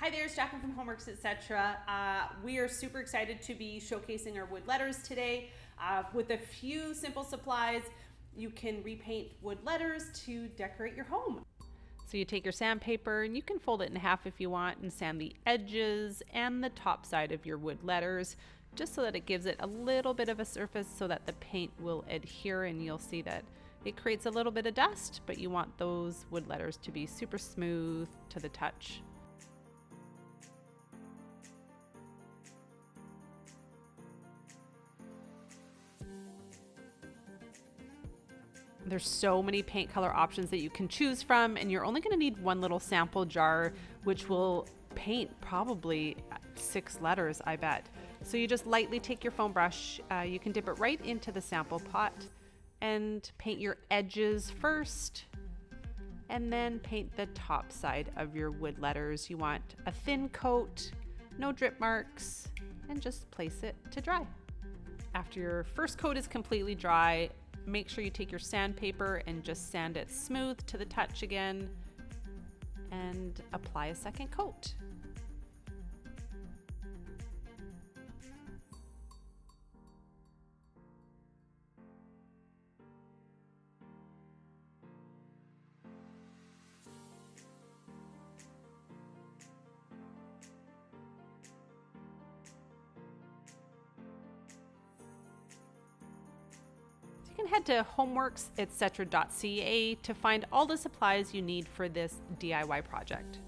Hi there, it's Jacqueline from Homeworks Etc. We are super excited to be showcasing our wood letters today. With a few simple supplies, you can repaint wood letters to decorate your home. So you take your sandpaper and you can fold it in half if you want and sand the edges and the top side of your wood letters just so that it gives it a little bit of a surface so that the paint will adhere, and you'll see that it creates a little bit of dust, but you want those wood letters to be super smooth to the touch. There's so many paint color options that you can choose from, and you're only going to need one little sample jar, which will paint probably 6 letters, I bet. So you just lightly take your foam brush, you can dip it right into the sample pot and paint your edges first, and then paint the top side of your wood letters. You want a thin coat, no drip marks, and just place it to dry. After your first coat is completely dry, make sure you take your sandpaper and just sand it smooth to the touch again and apply a second coat. You can head to homeworksetc.ca to find all the supplies you need for this DIY project.